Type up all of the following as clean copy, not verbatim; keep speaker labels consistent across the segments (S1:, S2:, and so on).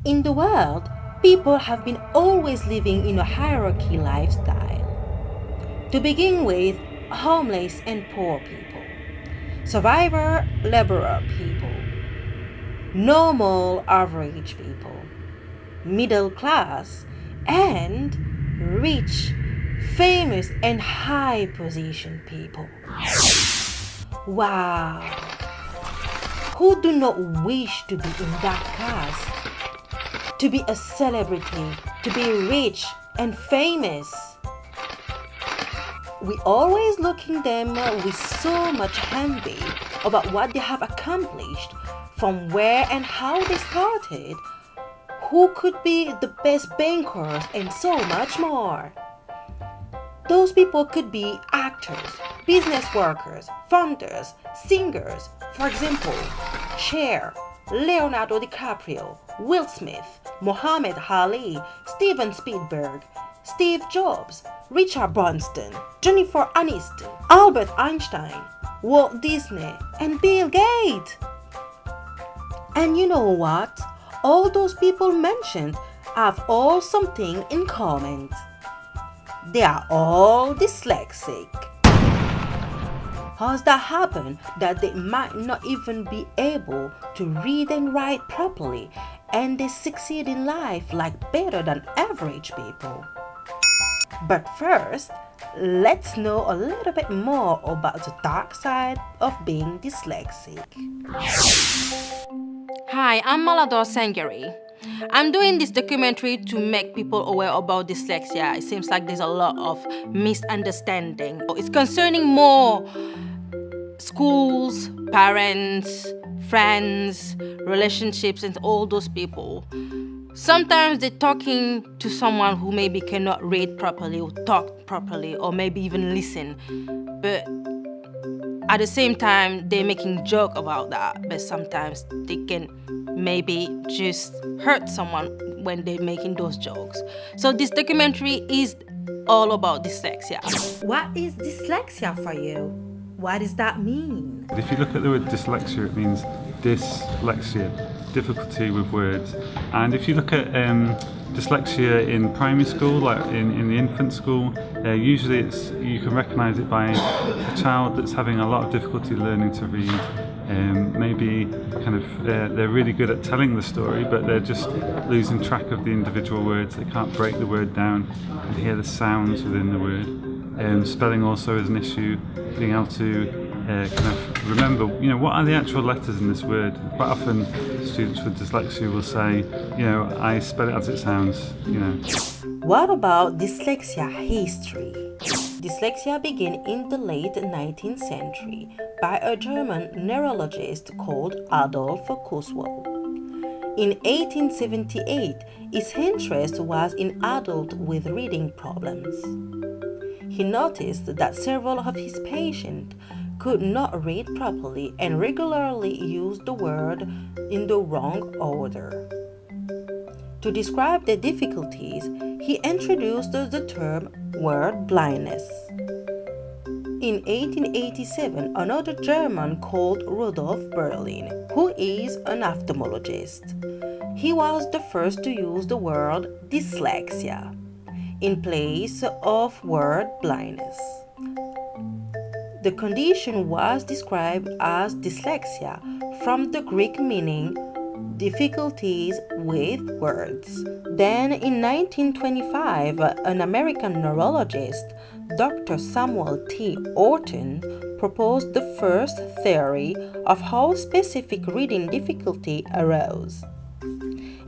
S1: In the world, people have been always living in a hierarchy lifestyle. To begin with, homeless and poor people, survivor laborer people, normal average people, middle class, and rich, famous, and high position people. Wow! Who do not wish to be in that caste? To be a celebrity, to be rich and famous. We always looking them with so much envy about what they have accomplished, from where and how they started, who could be the best bankers, and so much more. Those people could be actors, business workers, founders, singers. For example, Cher, Leonardo DiCaprio, Will Smith, Muhammad Ali, Steven Spielberg, Steve Jobs, Richard Branson, Jennifer Aniston, Albert Einstein, Walt Disney, and Bill Gates. And you know what? All those people mentioned have all something in common. They are all dyslexic. How's that happen that they might not even be able to read and write properly and they succeed in life like better than average people? But first, let's know a little bit more about the dark side of being dyslexic.
S2: Hi, I'm Malador Sangari. I'm doing this documentary to make people aware about dyslexia. It seems like there's a lot of misunderstanding. It's concerning more schools, parents, friends, relationships, and all those people. Sometimes they're talking to someone who maybe cannot read properly or talk properly or maybe even listen. But at the same time, they're making joke about that. But sometimes they can maybe just hurt someone when they're making those jokes. So this documentary is all about dyslexia.
S1: What is dyslexia for you? What does that mean?
S3: If you look at the word dyslexia, it means dyslexia, difficulty with words. And if you look at dyslexia in primary school, like in the infant school, usually you can recognise it by a child that's having a lot of difficulty learning to read. Maybe they're really good at telling the story, but they're just losing track of the individual words. They can't break the word down and hear the sounds within the word. Spelling also is an issue, being able to remember, what are the actual letters in this word. Quite often students with dyslexia will say, I spell it as it sounds.
S1: What about dyslexia history? Dyslexia began in the late 19th century by a German neurologist called Adolf Kusswell. In 1878, his interest was in adults with reading problems. He noticed that several of his patients could not read properly and regularly used the word in the wrong order. To describe the difficulties, he introduced the term word blindness. In 1887, another German called Rudolf Berlin, who is an ophthalmologist. He was the first to use the word dyslexia in place of word blindness. The condition was described as dyslexia from the Greek meaning difficulties with words. Then in 1925, an American neurologist, Dr. Samuel T. Orton, proposed the first theory of how specific reading difficulty arose.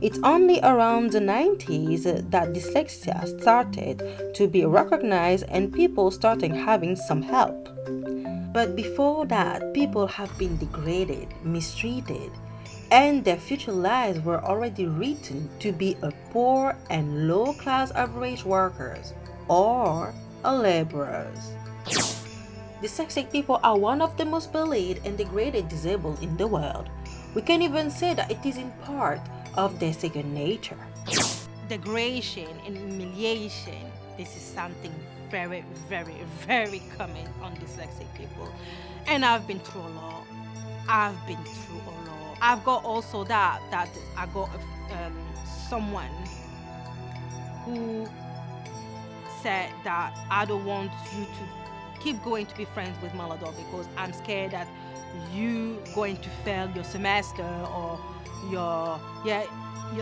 S1: It's only around the 90s that dyslexia started to be recognized and people started having some help. But before that, people have been degraded, mistreated, and their future lives were already written to be a poor and low-class average workers or a laborers. Dyslexic people are one of the most bullied and degraded disabled in the world. We can even say that it is in part of their second nature.
S2: Degradation and humiliation, this is something very, very, very common on dyslexic people. And I've been through a lot. I've got also that I got someone who said that I don't want you to keep going to be friends with Malador because I'm scared that you going to fail your semester or your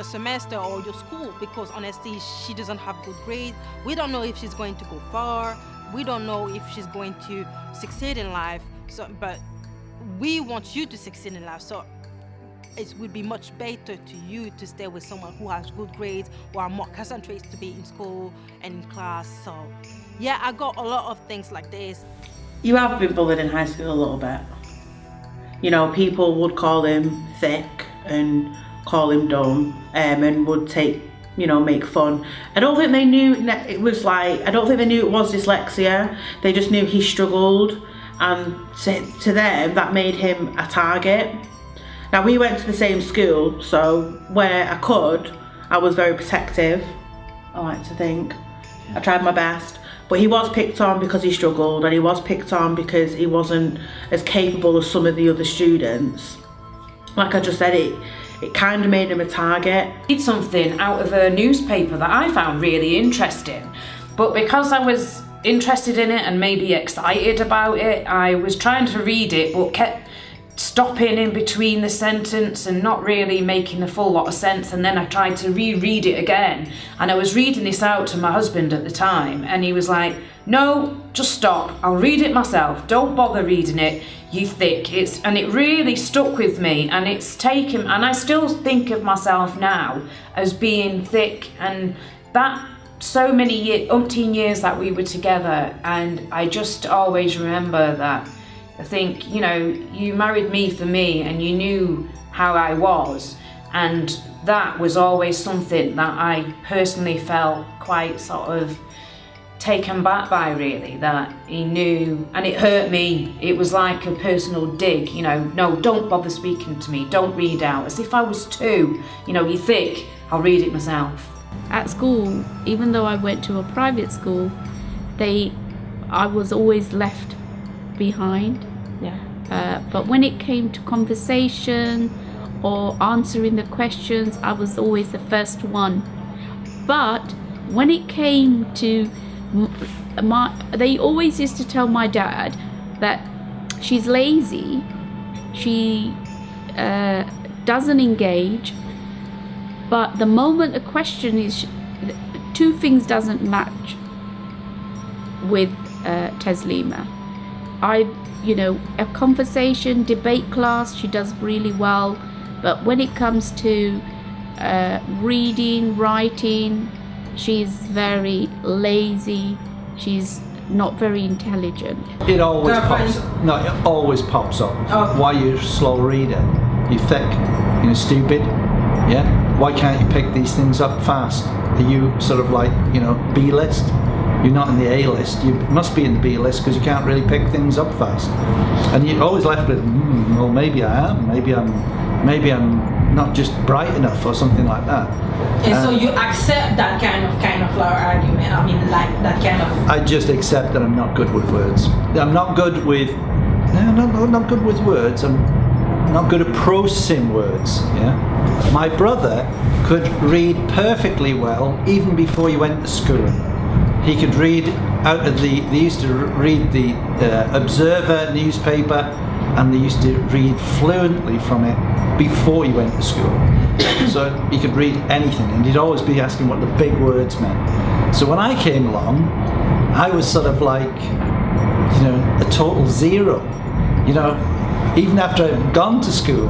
S2: semester or your school, because honestly she doesn't have good grades. We don't know if she's going to go far. We don't know if she's going to succeed in life. So, but we want you to succeed in life. So it would be much better to you to stay with someone who has good grades, who are more concentrated to be in school and in class. So yeah, I got a lot of things like this.
S4: You have been bullied in high school a little bit. You know, people would call him thick and call him dumb, and would make fun. I don't think they knew it was I don't think they knew it was dyslexia. They just knew he struggled, and to them that made him a target. Now, we went to the same school, so where I could, I was very protective, I like to think. I tried my best. But he was picked on because he struggled, and he was picked on because he wasn't as capable as some of the other students. Like I just said, it kind of made him a target.
S5: Read something out of a newspaper that I found really interesting, but because I was interested in it and maybe excited about it, I was trying to read it but kept stopping in between the sentence and not really making a full lot of sense, and then I tried to reread it again, and I was reading this out to my husband at the time, and he was like, no, just stop, I'll read it myself, don't bother reading it, you thick. And it really stuck with me, and it's taken, and I still think of myself now as being thick, and that so many umpteen years that we were together, and I just always remember that. I think, you married me for me, and you knew how I was, and that was always something that I personally felt quite sort of taken back by, really, that he knew, and it hurt me. It was like a personal dig, no, don't bother speaking to me, don't read out, as if I was two, you thick, I'll read it myself.
S6: At school, even though I went to a private school, I was always left behind. But when it came to conversation or answering the questions, I was always the first one. But when it came to they always used to tell my dad that she's lazy, she doesn't engage, but the moment a question is, two things doesn't match with Taslima. A conversation, debate class, she does really well, but when it comes to reading, writing, she's very lazy, she's not very intelligent.
S7: It always pops up.
S4: Oh.
S7: Why you're a slow reader? You thick? You're stupid? Yeah? Why can't you pick these things up fast? Are you sort of like, B-list? You're not in the A-list. You must be in the B-list because you can't really pick things up fast. And you're always left with, well, maybe I am. Maybe I'm not just bright enough or something like that.
S4: And so you accept that kind of argument. I mean, like that kind of.
S7: I just accept that I'm not good with words. I'm not good with. No, not good with words. I'm not good at processing words. Yeah. My brother could read perfectly well even before he went to school. He could read out of they used to read the Observer newspaper, and they used to read fluently from it before he went to school. So he could read anything, and he'd always be asking what the big words meant. So when I came along, I was sort of like, a total zero. Even after I'd gone to school,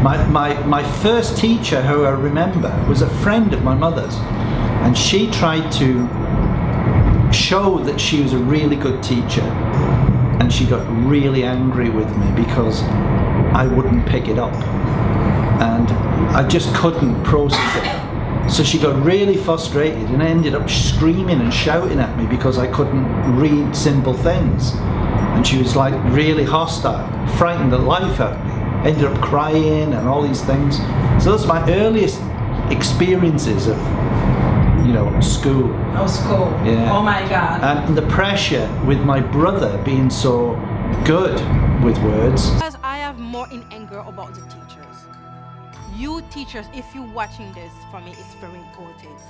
S7: my first teacher, who I remember, was a friend of my mother's, and she tried to show that she was a really good teacher, and she got really angry with me because I wouldn't pick it up, and I just couldn't process it. So she got really frustrated and ended up screaming and shouting at me because I couldn't read simple things, and she was like really hostile, frightened the life out of me, ended up crying and all these things. So those are my earliest experiences of school.
S4: Oh, school.
S7: Yeah.
S4: Oh my God.
S7: And the pressure with my brother being so good with words.
S2: Because I have more in anger about the teachers. you teachers, if you're watching this, for me, it's very important.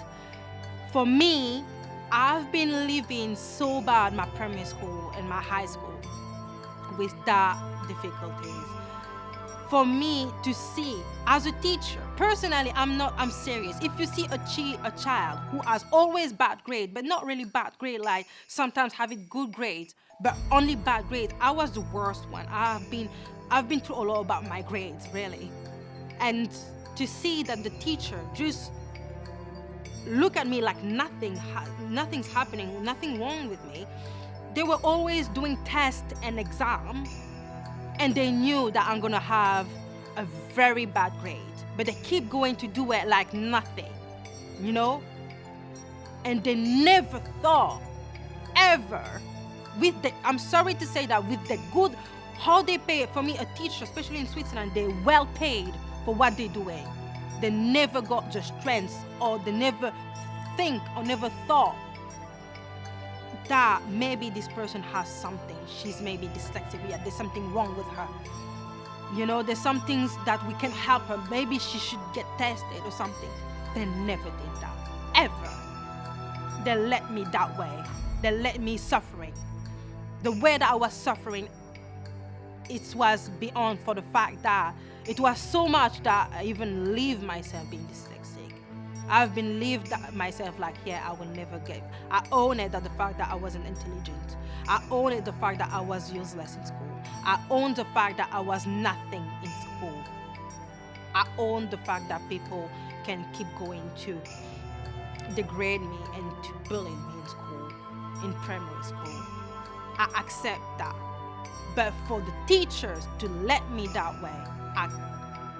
S2: For me, I've been living so bad my primary school and my high school with that difficulties. For me to see as a teacher, personally, I'm serious. If you see a child who has always bad grade, but not really bad grade, like sometimes having good grades, but only bad grades, I was the worst one. I've been through a lot about my grades, really. And to see that the teacher just look at me like nothing's happening, nothing wrong with me. They were always doing tests and exam, and they knew that I'm gonna have a very bad grade, but they keep going to do it like nothing, you know? And they never thought, ever, I'm sorry to say that, with the good, how they pay, for me, a teacher, especially in Switzerland, they're well paid for what they're doing. They never got the strength, or they never think or never thought that maybe this person has something. She's maybe dyslexic, yeah, there's something wrong with her. You know, there's some things that we can help her. Maybe she should get tested or something. They never did that, ever. They let me that way. They let me suffering. The way that I was suffering, it was beyond, for the fact that it was so much that I even leave myself being dyslexic. I've been lived myself like, yeah, I will never get. I own it, that the fact that I wasn't intelligent. I own it, the fact that I was useless in school. I own the fact that I was nothing in school. I own the fact that people can keep going to degrade me and to bully me in school, in primary school. I accept that. But for the teachers to let me that way,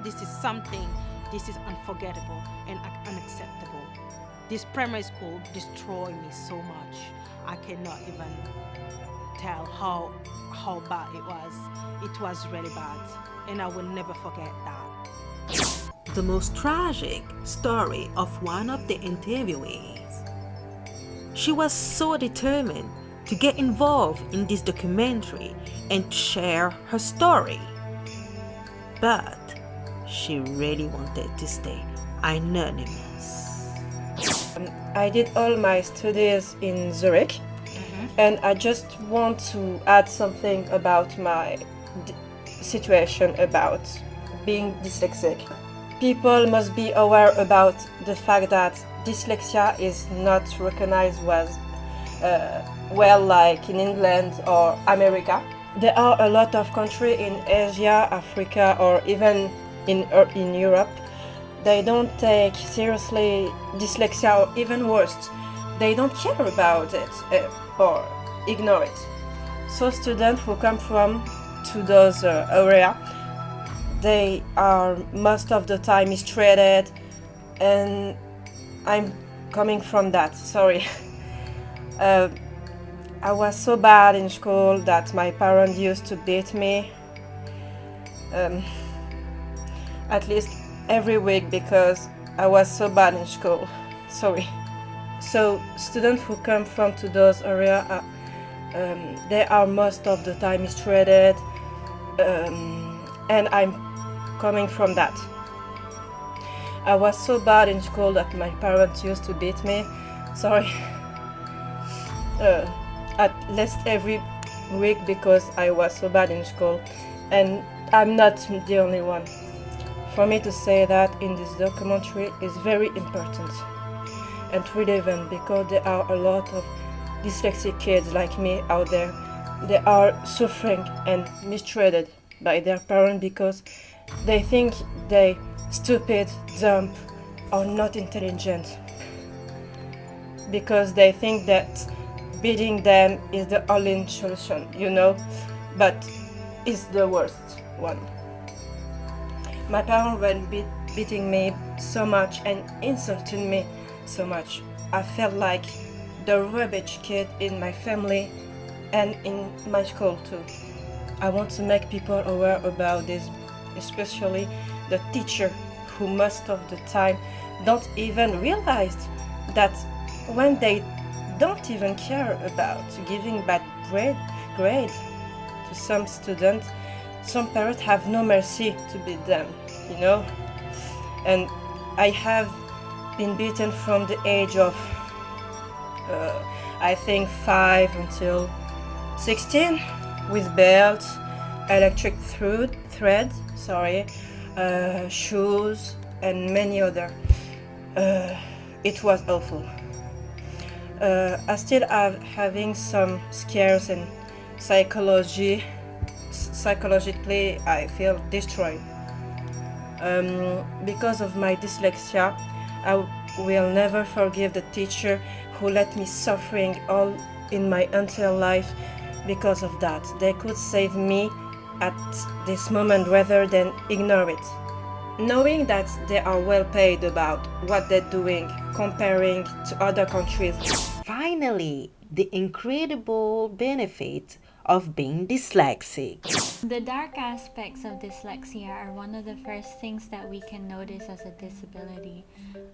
S2: this is unforgettable and unacceptable. This primary school destroyed me so much. I cannot even tell how bad it was. It was really bad, and I will never forget that.
S1: The most tragic story of one of the interviewees. She was so determined to get involved in this documentary and share her story. But she really wanted to stay anonymous.
S8: I did all my studies in Zurich, and I just want to add something about my situation about being dyslexic. People must be aware about the fact that dyslexia is not recognized as well like in England or America. There are a lot of countries in Asia, Africa, or even in Europe. They don't take seriously dyslexia, or even worse, they don't care about it or ignore it. So students who come from to those areas, they are most of the time mistreated, and I'm coming from that, sorry. I was so bad in school that my parents used to beat me at least every week because I was so bad in school. Sorry. So students who come from to those areas, they are most of the time mistreated, and I'm coming from that. I was so bad in school that my parents used to beat me. Sorry. At least every week because I was so bad in school, and I'm not the only one. For me to say that in this documentary is very important and relevant because there are a lot of dyslexic kids like me out there. They are suffering and mistreated by their parents because they think they stupid, dumb, or not intelligent. Because they think that beating them is the only solution, you know, but it's the worst one. My parents were beating me so much and insulting me so much. I felt like the rubbish kid in my family and in my school too. I want to make people aware about this, especially the teacher who most of the time don't even realize that when they don't even care about giving bad grade to some students, some parents have no mercy to beat them, you know. and I have been beaten from the age of I think 5 until 16 with belt, electric thread, shoes, and many other. It was awful. I still am having some scares, and psychologically I feel destroyed. Because of my dyslexia, I will never forgive the teacher who let me suffering all in my entire life because of that. They could save me at this moment rather than ignore it. Knowing that they are well paid about what they're doing, comparing to other countries.
S1: Finally, the incredible benefit of being dyslexic.
S9: The dark aspects of dyslexia are one of the first things that we can notice as a disability.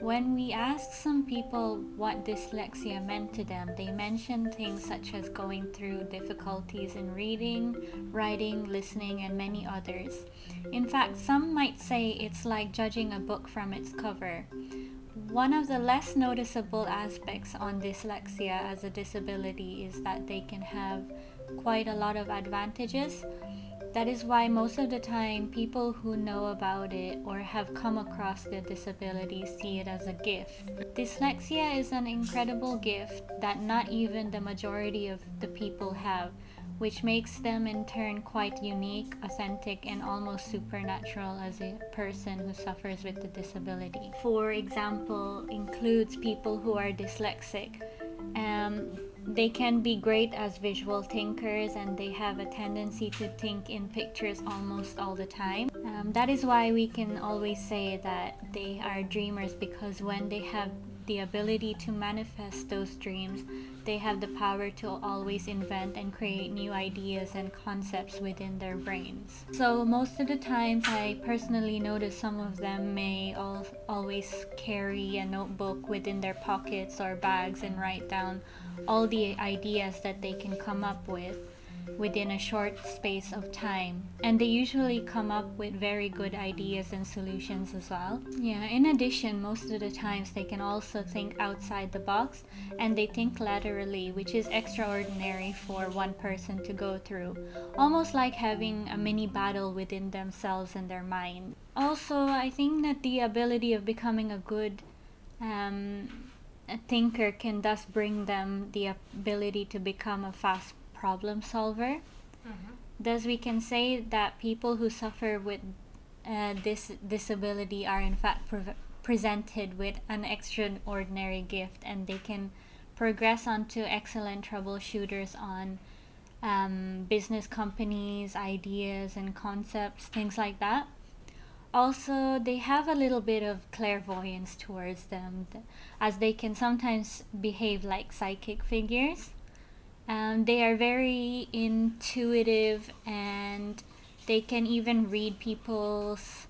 S9: When we asked some people what dyslexia meant to them, they mentioned things such as going through difficulties in reading, writing, listening, and many others. In fact, some might say it's like judging a book from its cover. One of the less noticeable aspects on dyslexia as a disability is that they can have quite a lot of advantages. That is why most of the time people who know about it or have come across the disability see it as a gift. Dyslexia is an incredible gift that not even the majority of the people have, which makes them in turn quite unique, authentic, and almost supernatural as a person who suffers with the disability. For example, includes people who are dyslexic. They can be great as visual thinkers, and they have a tendency to think in pictures almost all the time. That is why we can always say that they are dreamers, because when they have the ability to manifest those dreams, they have the power to always invent and create new ideas and concepts within their brains. So most of the times I personally notice some of them may always carry a notebook within their pockets or bags and write down all the ideas that they can come up with within a short space of time, and they usually come up with very good ideas and solutions as well. In addition, most of the times they can also think outside the box, and they think laterally, which is extraordinary for one person to go through, almost like having a mini battle within themselves and their mind. Also, I think that the ability of becoming a good thinker can thus bring them the ability to become a fast problem solver. Thus we can say that people who suffer with this disability are in fact presented with an extraordinary gift, and they can progress onto excellent troubleshooters on business companies, ideas and concepts, things like that. Also, they have a little bit of clairvoyance towards them, as they can sometimes behave like psychic figures. They are very intuitive, and they can even read people's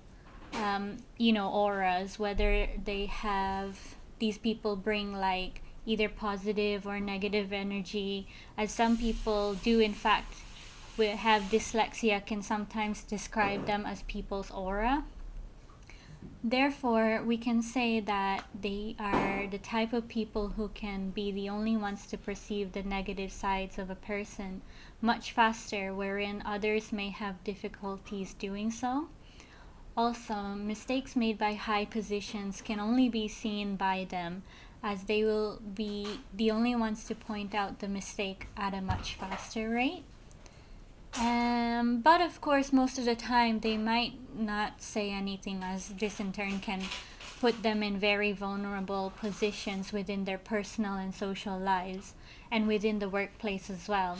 S9: auras, whether they have these people bring like either positive or negative energy, as some people do in fact have dyslexia can sometimes describe them as people's aura. Therefore, we can say that they are the type of people who can be the only ones to perceive the negative sides of a person much faster, wherein others may have difficulties doing so. Also, mistakes made by high positions can only be seen by them, as they will be the only ones to point out the mistake at a much faster rate. But of course, most of the time they might not say anything, as this in turn can put them in very vulnerable positions within their personal and social lives, and within the workplace as well,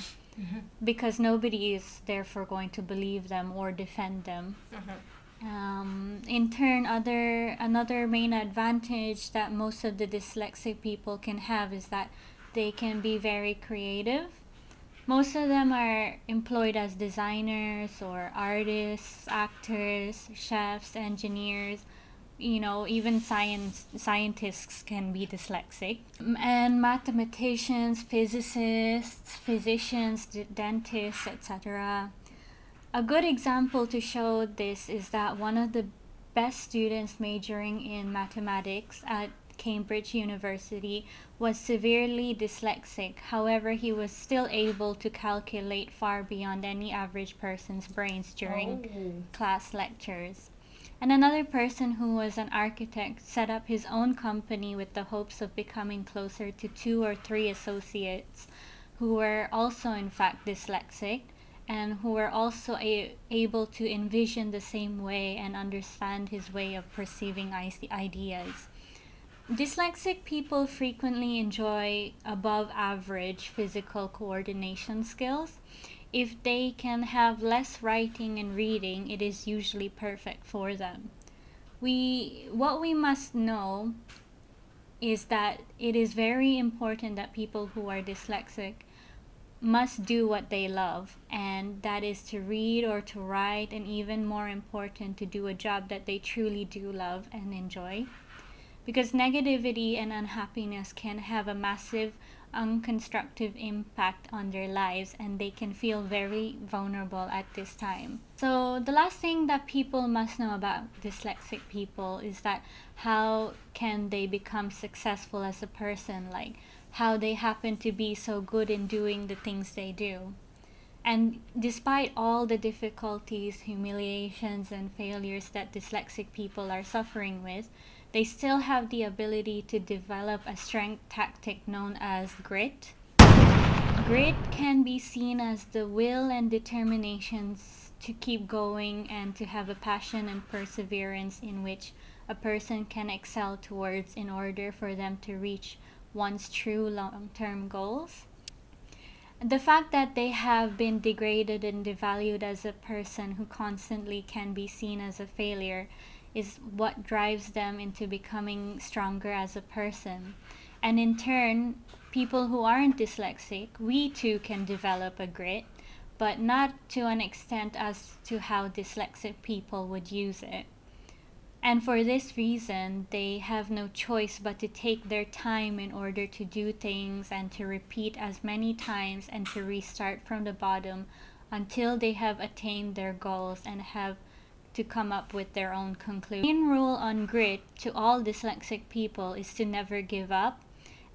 S9: because nobody is therefore going to believe them or defend them. In turn, another main advantage that most of the dyslexic people can have is that they can be very creative. Most of them are employed as designers or artists, actors, chefs, engineers, even scientists can be dyslexic. And mathematicians, physicists, physicians, dentists, etc. A good example to show this is that one of the best students majoring in mathematics at Cambridge University was severely dyslexic. However, he was still able to calculate far beyond any average person's brains during class lectures. And another person who was an architect set up his own company with the hopes of becoming closer to 2 or 3 associates who were also in fact dyslexic and who were also able to envision the same way and understand his way of perceiving ideas. Dyslexic people frequently enjoy above average physical coordination skills. If they can have less writing and reading, it is usually perfect for them. What we must know is that it is very important that people who are dyslexic must do what they love, and that is to read or to write, and even more important, to do a job that they truly do love and enjoy. Because negativity and unhappiness can have a massive unconstructive impact on their lives, and they can feel very vulnerable at this time. So the last thing that people must know about dyslexic people is that how can they become successful as a person, like how they happen to be so good in doing the things they do. And despite all the difficulties, humiliations, and failures that dyslexic people are suffering with, they still have the ability to develop a strength tactic known as grit. Grit can be seen as the will and determination to keep going and to have a passion and perseverance in which a person can excel towards in order for them to reach one's true long-term goals. The fact that they have been degraded and devalued as a person who constantly can be seen as a failure is what drives them into becoming stronger as a person. And in turn, people who aren't dyslexic, we too can develop a grit, but not to an extent as to how dyslexic people would use it. And for this reason, they have no choice but to take their time in order to do things and to repeat as many times and to restart from the bottom until they have attained their goals and have to come up with their own conclusion. The main rule on grit to all dyslexic people is to never give up,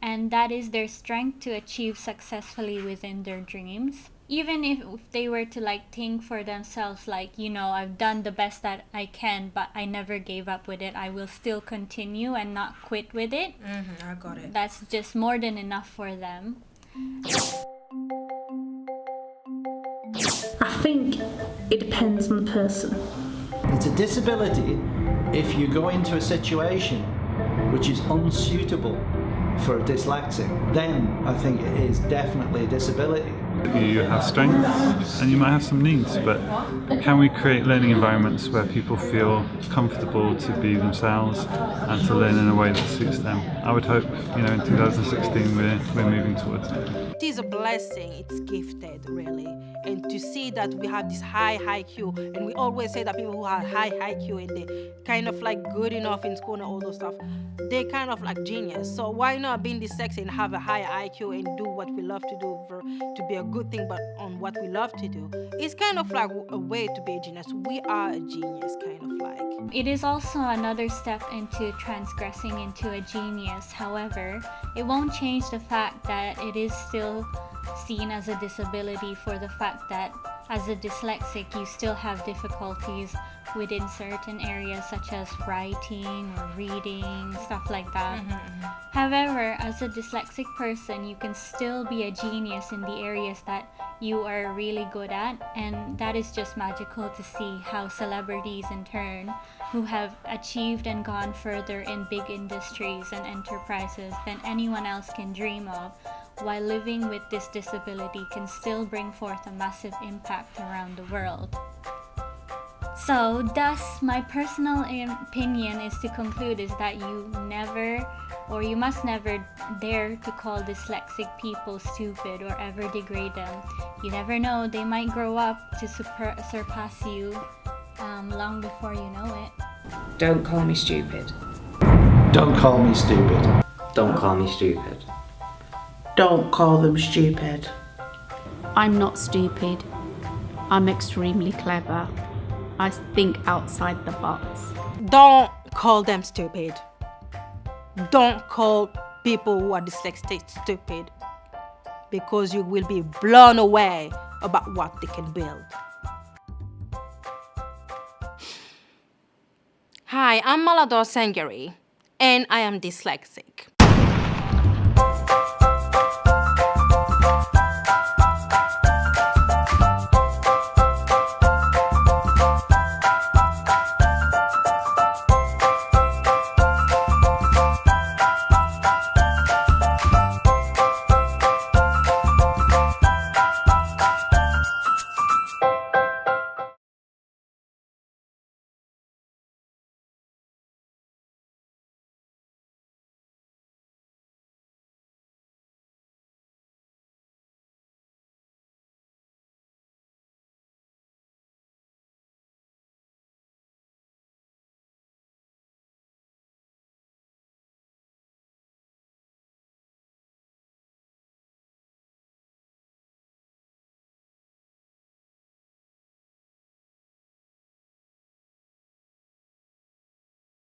S9: and that is their strength to achieve successfully within their dreams. Even if they were to think for themselves, I've done the best that I can, but I never gave up with it, I will still continue and not quit with it.
S2: I got it.
S9: That's just more than enough for them.
S10: I think it depends on the person.
S7: It's a disability if you go into a situation which is unsuitable for a dyslexic, then I think it is definitely a disability.
S3: You have strengths and you might have some needs, but can we create learning environments where people feel comfortable to be themselves and to learn in a way that suits them? I would hope, in 2016 we're moving towards it.
S2: It is a blessing, it's gifted really. And to see that we have this high IQ, and we always say that people who have high IQ and they kind of good enough in school and all those stuff, they kind of genius. So why not being dyslexic and have a high IQ and do what we love to do to be a good thing, but on what we love to do? It's kind of a way to be a genius. We are a genius, kind of like.
S9: It is also another step into transgressing into a genius. However, it won't change the fact that it is still seen as a disability for the fact that as a dyslexic you still have difficulties within certain areas such as writing or reading, stuff like that. However, as a dyslexic person, you can still be a genius in the areas that you are really good at, and that is just magical to see how celebrities in turn who have achieved and gone further in big industries and enterprises than anyone else can dream of, while living with this disability can still bring forth a massive impact around the world. So thus, my personal opinion is to conclude is that you must never dare to call dyslexic people stupid or ever degrade them. You never know, they might grow up to surpass you long before you know it.
S5: Don't call me stupid.
S7: Don't call me stupid.
S11: Don't call me stupid.
S4: Don't call them stupid.
S6: I'm not stupid. I'm extremely clever. I think outside the box.
S2: Don't call them stupid. Don't call people who are dyslexic stupid, because you will be blown away about what they can build. Hi, I'm Malador Sangari, and I am dyslexic.